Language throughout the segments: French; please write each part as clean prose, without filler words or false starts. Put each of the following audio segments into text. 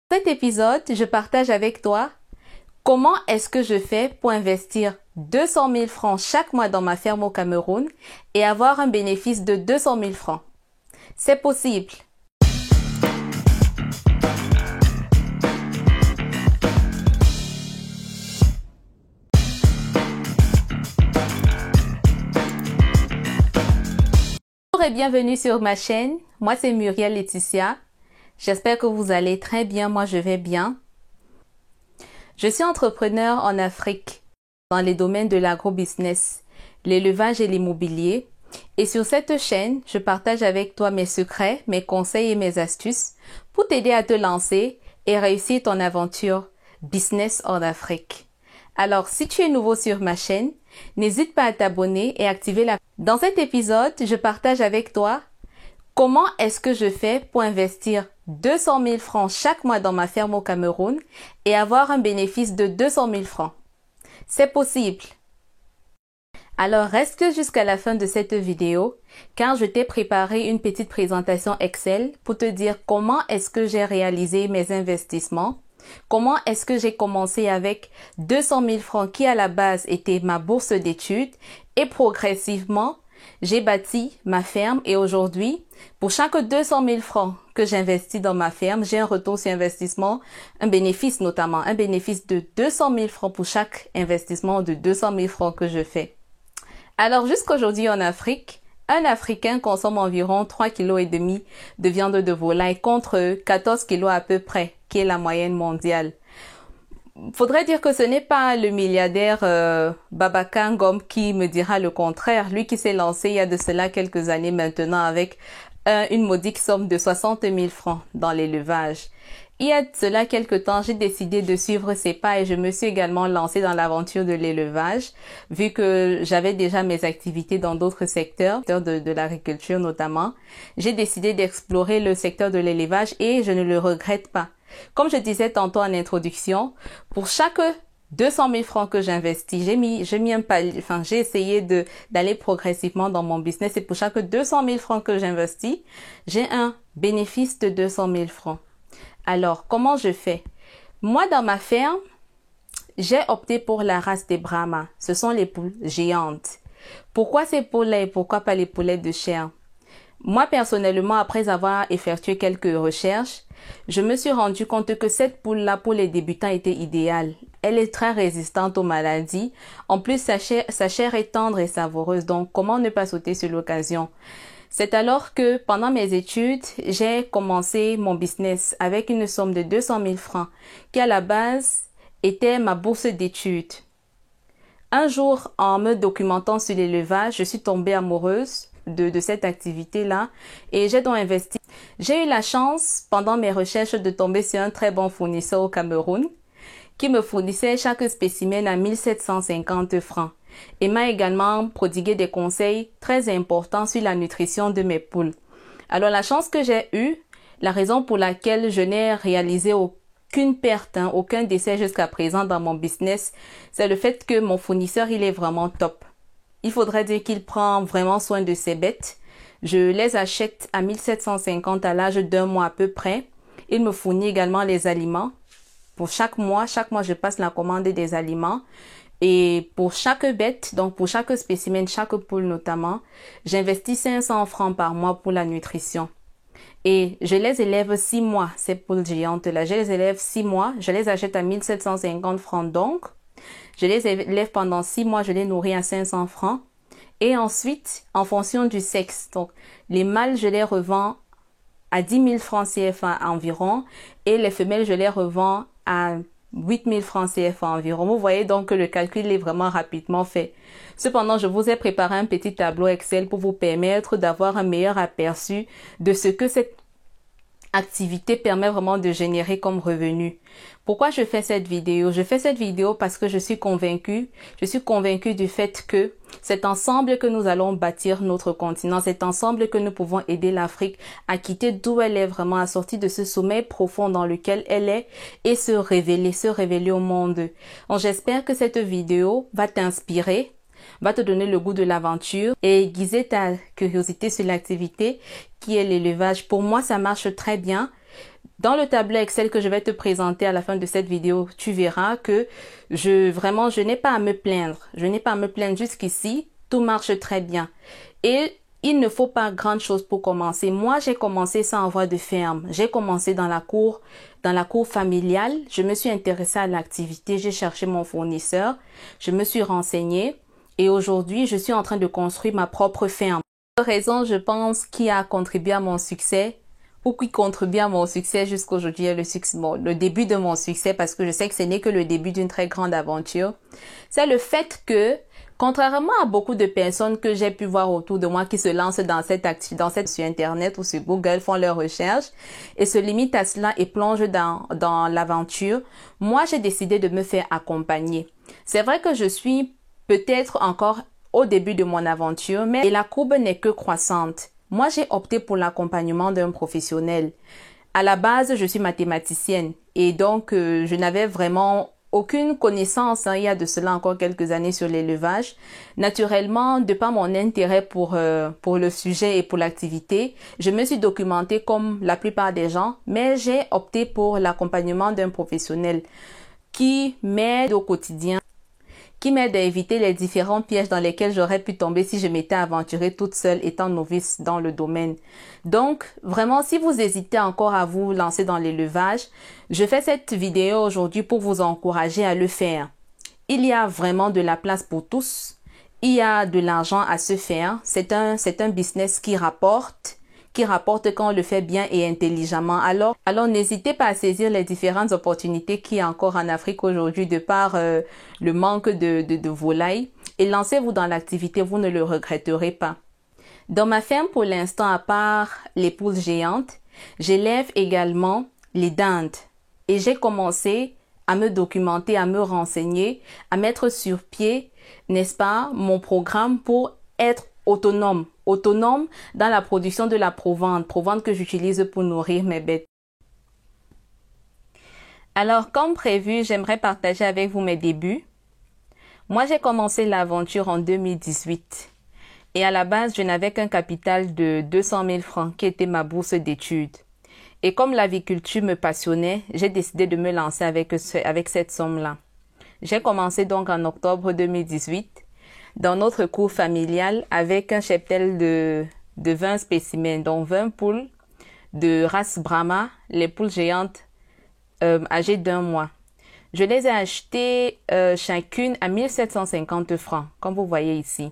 Dans cet épisode, je partage avec toi comment est-ce que je fais pour investir 200 000 francs chaque mois dans ma ferme au Cameroun et avoir un bénéfice de 200 000 francs. C'est possible. Bonjour et bienvenue sur ma chaîne. Moi, c'est Muriel Laetitia. J'espère que vous allez très bien. Moi, je vais bien. Je suis entrepreneur en Afrique dans les domaines de l'agrobusiness, l'élevage et l'immobilier. Et sur cette chaîne, je partage avec toi mes secrets, mes conseils et mes astuces pour t'aider à te lancer et réussir ton aventure business en Afrique. Alors, si tu es nouveau sur ma chaîne, n'hésite pas à t'abonner et activer la... Dans cet épisode, je partage avec toi comment est-ce que je fais pour investir 200 000 francs chaque mois dans ma ferme au Cameroun et avoir un bénéfice de 200 000 francs. C'est possible. Alors reste jusqu'à la fin de cette vidéo car je t'ai préparé une petite présentation Excel pour te dire comment est-ce que j'ai réalisé mes investissements, comment est-ce que j'ai commencé avec 200 000 francs qui à la base était ma bourse d'études et progressivement j'ai bâti ma ferme et aujourd'hui, pour chaque 200 000 francs que j'investis dans ma ferme, j'ai un retour sur investissement, un bénéfice notamment, un bénéfice de 200 000 francs pour chaque investissement de 200 000 francs que je fais. Alors jusqu'aujourd'hui en Afrique, un Africain consomme environ 3,5 kg de viande de volaille contre 14 kg à peu près, qui est la moyenne mondiale. Faudrait dire que ce n'est pas le milliardaire Babacar Ngom qui me dira le contraire. Lui qui s'est lancé il y a de cela quelques années maintenant avec une modique somme de 60 000 francs dans l'élevage. Il y a de cela quelques temps, j'ai décidé de suivre ses pas et je me suis également lancée dans l'aventure de l'élevage, vu que j'avais déjà mes activités dans d'autres secteurs, de l'agriculture notamment. J'ai décidé d'explorer le secteur de l'élevage et je ne le regrette pas. Comme je disais tantôt en introduction, pour chaque 200 000 francs que j'investis, j'ai essayé d'aller progressivement dans mon business et pour chaque 200 000 francs que j'investis, j'ai un bénéfice de 200 000 francs. Alors, comment je fais? Moi, dans ma ferme, j'ai opté pour la race des Brahma. Ce sont les poules géantes. Pourquoi ces poules-là et pourquoi pas les poulets de chair? Moi, personnellement, après avoir effectué quelques recherches, je me suis rendu compte que cette poule-là, pour les débutants, était idéale. Elle est très résistante aux maladies. En plus, sa chair est tendre et savoureuse. Donc, comment ne pas sauter sur l'occasion? C'est alors que, pendant mes études, j'ai commencé mon business avec une somme de 200 000 francs, qui à la base était ma bourse d'études. Un jour, en me documentant sur l'élevage, je suis tombée amoureuse de cette activité-là et j'ai donc investi. J'ai eu la chance, pendant mes recherches, de tomber sur un très bon fournisseur au Cameroun qui me fournissait chaque spécimen à 1750 francs et m'a également prodigué des conseils très importants sur la nutrition de mes poules. Alors la chance que j'ai eue, la raison pour laquelle je n'ai réalisé aucune perte, aucun décès jusqu'à présent dans mon business, c'est le fait que mon fournisseur, il est vraiment top. Il faudrait dire qu'il prend vraiment soin de ses bêtes. Je les achète à 1750 à l'âge d'un mois à peu près. Il me fournit également les aliments. Pour chaque mois, je passe la commande des aliments. Et pour chaque bête, donc pour chaque spécimen, chaque poule notamment, j'investis 500 francs par mois pour la nutrition. Et je les élève 6 mois, ces poules géantes-là. Je les élève 6 mois. Je les achète à 1750 francs donc. Je les élève pendant 6 mois, je les nourris à 500 francs. Et ensuite, en fonction du sexe, donc les mâles, je les revends à 10 000 francs CFA environ. Et les femelles, je les revends à 8 000 francs CFA environ. Vous voyez donc que le calcul est vraiment rapidement fait. Cependant, je vous ai préparé un petit tableau Excel pour vous permettre d'avoir un meilleur aperçu de ce que cette activité permet vraiment de générer comme revenu. Pourquoi je fais cette vidéo? Je fais cette vidéo parce que je suis convaincue du fait que c'est ensemble que nous allons bâtir notre continent, c'est ensemble que nous pouvons aider l'Afrique à quitter d'où elle est vraiment, à sortir de ce sommeil profond dans lequel elle est et se révéler au monde. Donc j'espère que cette vidéo va t'inspirer, va te donner le goût de l'aventure et aiguiser ta curiosité sur l'activité qui est l'élevage. Pour moi, ça marche très bien. Dans le tableau Excel que je vais te présenter à la fin de cette vidéo, tu verras que je n'ai pas à me plaindre. Je n'ai pas à me plaindre jusqu'ici. Tout marche très bien. Et il ne faut pas grande chose pour commencer. Moi, j'ai commencé sans voie de ferme. J'ai commencé dans la cour familiale. Je me suis intéressée à l'activité. J'ai cherché mon fournisseur. Je me suis renseignée. Et aujourd'hui, je suis en train de construire ma propre ferme. La raison, je pense, qui a contribué à mon succès, ou qui contribue à mon succès jusqu'aujourd'hui, le début de mon succès, parce que je sais que ce n'est que le début d'une très grande aventure, c'est le fait que, contrairement à beaucoup de personnes que j'ai pu voir autour de moi qui se lancent dans cette activité, sur Internet ou sur Google, font leurs recherches et se limitent à cela et plongent dans l'aventure, moi, j'ai décidé de me faire accompagner. C'est vrai que je suis peut-être encore au début de mon aventure, mais la courbe n'est que croissante. Moi, j'ai opté pour l'accompagnement d'un professionnel. À la base, je suis mathématicienne et donc je n'avais vraiment aucune connaissance, il y a de cela encore quelques années sur l'élevage. Naturellement, de par mon intérêt pour le sujet et pour l'activité, je me suis documentée comme la plupart des gens, mais j'ai opté pour l'accompagnement d'un professionnel qui m'aide au quotidien, qui m'aide à éviter les différents pièges dans lesquels j'aurais pu tomber si je m'étais aventurée toute seule étant novice dans le domaine. Donc, vraiment, si vous hésitez encore à vous lancer dans l'élevage, je fais cette vidéo aujourd'hui pour vous encourager à le faire. Il y a vraiment de la place pour tous. Il y a de l'argent à se faire. C'est un business qui rapporte quand on le fait bien et intelligemment. Alors n'hésitez pas à saisir les différentes opportunités qu'il y a encore en Afrique aujourd'hui de par le manque de volailles et lancez-vous dans l'activité, vous ne le regretterez pas. Dans ma ferme pour l'instant, à part les poules géantes, j'élève également les dindes et j'ai commencé à me documenter, à me renseigner, à mettre sur pied, n'est-ce pas, mon programme pour être autonome dans la production de la provende que j'utilise pour nourrir mes bêtes. Alors, comme prévu, j'aimerais partager avec vous mes débuts. Moi, j'ai commencé l'aventure en 2018 et à la base, je n'avais qu'un capital de 200 000 francs qui était ma bourse d'études. Et comme l'aviculture me passionnait, j'ai décidé de me lancer avec cette somme-là. J'ai commencé donc en octobre 2018 dans notre cour familiale avec un cheptel de 20 spécimens, dont 20 poules de race Brahma, les poules géantes âgées d'1 mois. Je les ai achetées chacune à 1750 francs, comme vous voyez ici.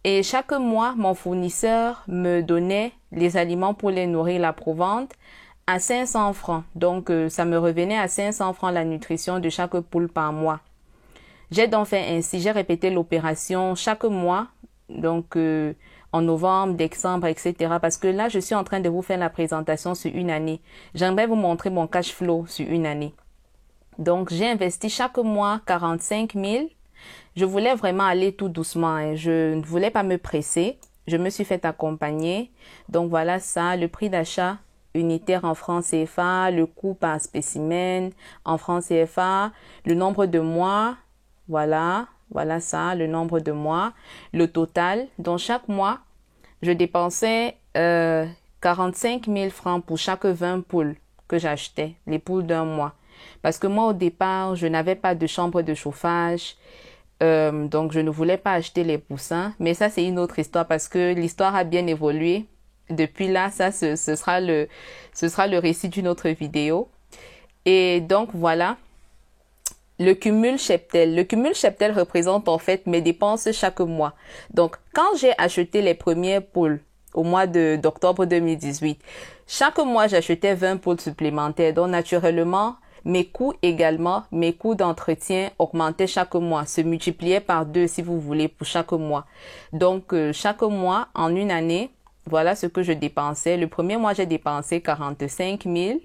Et chaque mois, mon fournisseur me donnait les aliments pour les nourrir, la provende, à 500 francs. Donc, ça me revenait à 500 francs la nutrition de chaque poule par mois. J'ai donc fait ainsi, j'ai répété l'opération chaque mois, donc en novembre, décembre, etc. Parce que là, je suis en train de vous faire la présentation sur une année. J'aimerais vous montrer mon cash flow sur une année. Donc, j'ai investi chaque mois 45 000. Je voulais vraiment aller tout doucement et je ne voulais pas me presser. Je me suis fait accompagner. Donc, voilà ça, le prix d'achat unitaire en francs CFA, le coût par spécimen en francs CFA, le nombre de mois. Voilà ça, le nombre de mois, le total. Donc, chaque mois, je dépensais 45 000 francs pour chaque 20 poules que j'achetais, les poules d'1 mois. Parce que moi, au départ, je n'avais pas de chambre de chauffage, donc je ne voulais pas acheter les poussins. Mais ça, c'est une autre histoire parce que l'histoire a bien évolué. Depuis là, ça, ce sera le récit d'une autre vidéo. Et donc, voilà. Le cumul cheptel. Le cumul cheptel représente en fait mes dépenses chaque mois. Donc, quand j'ai acheté les premières poules au mois d'octobre 2018, chaque mois, j'achetais 20 poules supplémentaires. Donc, naturellement, mes coûts d'entretien augmentaient chaque mois, se multipliaient par 2 si vous voulez pour chaque mois. Donc, chaque mois, en une année, voilà ce que je dépensais. Le premier mois, j'ai dépensé 45 000.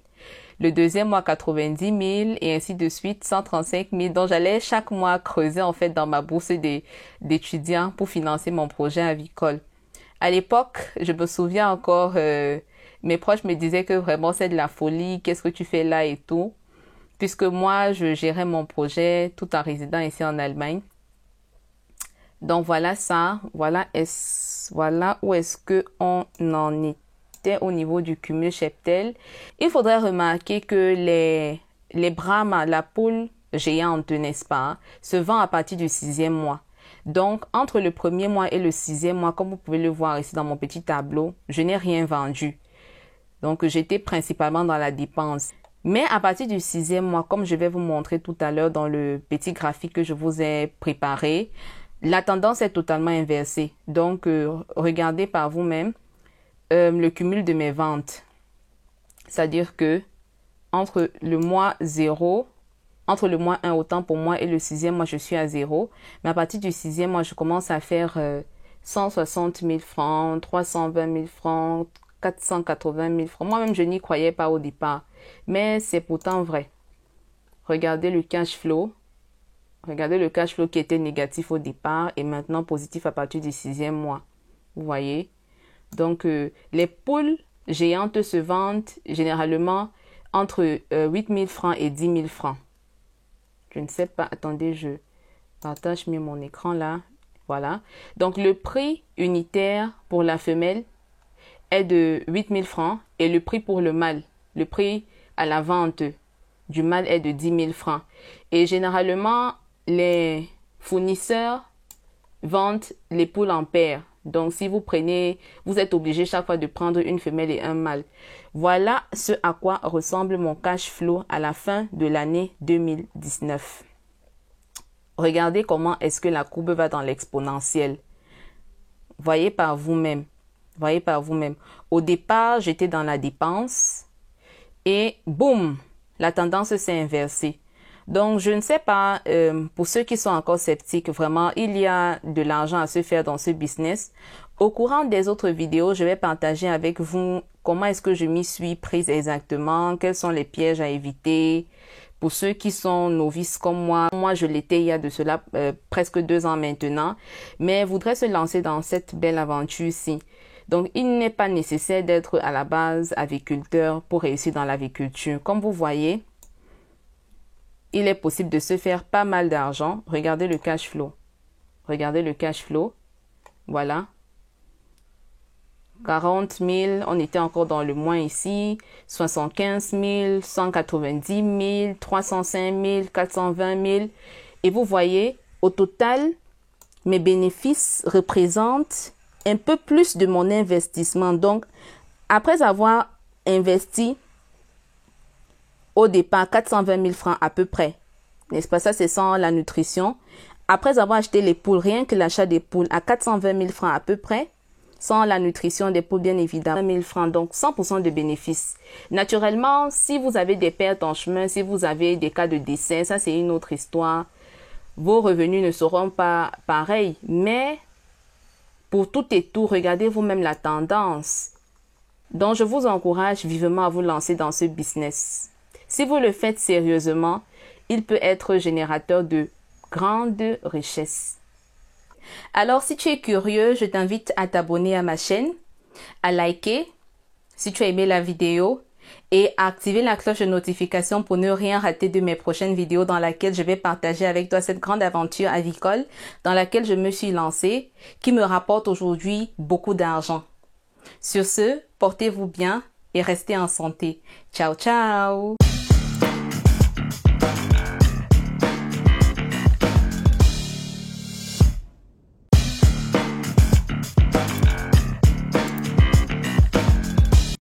Le deuxième mois, 90 000 et ainsi de suite, 135 000. Donc, j'allais chaque mois creuser en fait dans ma bourse d'étudiants pour financer mon projet avicole. À l'époque, je me souviens encore, mes proches me disaient que vraiment c'est de la folie, qu'est-ce que tu fais là et tout. Puisque moi, je gérais mon projet tout en résidant ici en Allemagne. Donc, voilà ça. Voilà où est-ce qu'on en est. c'était au niveau du cumul cheptel. Il faudrait remarquer que les Brahmas, la poule géante, n'est-ce pas, se vend à partir du 6e mois. Donc, entre le 1er mois et le 6e mois, comme vous pouvez le voir ici dans mon petit tableau, je n'ai rien vendu. Donc, j'étais principalement dans la dépense. Mais à partir du 6e mois, comme je vais vous montrer tout à l'heure dans le petit graphique que je vous ai préparé, la tendance est totalement inversée. Donc, regardez par vous-même le cumul de mes ventes. C'est-à-dire que entre le mois 0, entre le mois 1 autant pour moi et le 6e mois, je suis à 0. Mais à partir du 6e mois, je commence à faire 160 000 francs, 320 000 francs, 480 000 francs. Moi-même, je n'y croyais pas au départ. Mais c'est pourtant vrai. Regardez le cash flow. Regardez le cash flow qui était négatif au départ et maintenant positif à partir du 6e mois. Vous voyez? Donc, les poules géantes se vendent généralement entre 8 000 francs et 10 000 francs. Je ne sais pas. Attendez, je partage mieux mon écran là. Voilà. Donc, le prix unitaire pour la femelle est de 8 000 francs et le prix pour le mâle, le prix à la vente du mâle est de 10 000 francs. Et généralement, les fournisseurs vendent les poules en paire. Donc, si vous prenez, vous êtes obligé chaque fois de prendre une femelle et un mâle. Voilà ce à quoi ressemble mon cash flow à la fin de l'année 2019. Regardez comment est-ce que la courbe va dans l'exponentielle. Voyez par vous-même. Voyez par vous-même. Au départ, j'étais dans la dépense et boum, la tendance s'est inversée. Donc, je ne sais pas, pour ceux qui sont encore sceptiques, vraiment, il y a de l'argent à se faire dans ce business. Au courant des autres vidéos, je vais partager avec vous comment est-ce que je m'y suis prise exactement, quels sont les pièges à éviter. Pour ceux qui sont novices comme moi, je l'étais il y a de cela presque 2 ans maintenant, mais voudraient se lancer dans cette belle aventure-ci. Donc, il n'est pas nécessaire d'être à la base aviculteur pour réussir dans l'aviculture. Comme vous voyez, il est possible de se faire pas mal d'argent. Regardez le cash flow. Regardez le cash flow. Voilà. 40 000, on était encore dans le moins ici. 75 000, 190 000, 305 000, 420 000. Et vous voyez, au total, mes bénéfices représentent un peu plus de mon investissement. Donc, après avoir investi au départ 420 000 francs à peu près, n'est-ce pas? Ça, c'est sans la nutrition. Après avoir acheté les poules, rien que l'achat des poules à 420 000 francs à peu près, sans la nutrition des poules, bien évidemment, 20 000 francs, donc 100% de bénéfices. Naturellement, si vous avez des pertes en chemin, si vous avez des cas de décès, ça, c'est une autre histoire. Vos revenus ne seront pas pareils, mais pour tout et tout, regardez vous-même la tendance. Donc, je vous encourage vivement à vous lancer dans ce business. Si vous le faites sérieusement, il peut être générateur de grandes richesses. Alors, si tu es curieux, je t'invite à t'abonner à ma chaîne, à liker si tu as aimé la vidéo et à activer la cloche de notification pour ne rien rater de mes prochaines vidéos dans laquelle je vais partager avec toi cette grande aventure avicole dans laquelle je me suis lancée, qui me rapporte aujourd'hui beaucoup d'argent. Sur ce, portez-vous bien et restez en santé. Ciao, ciao!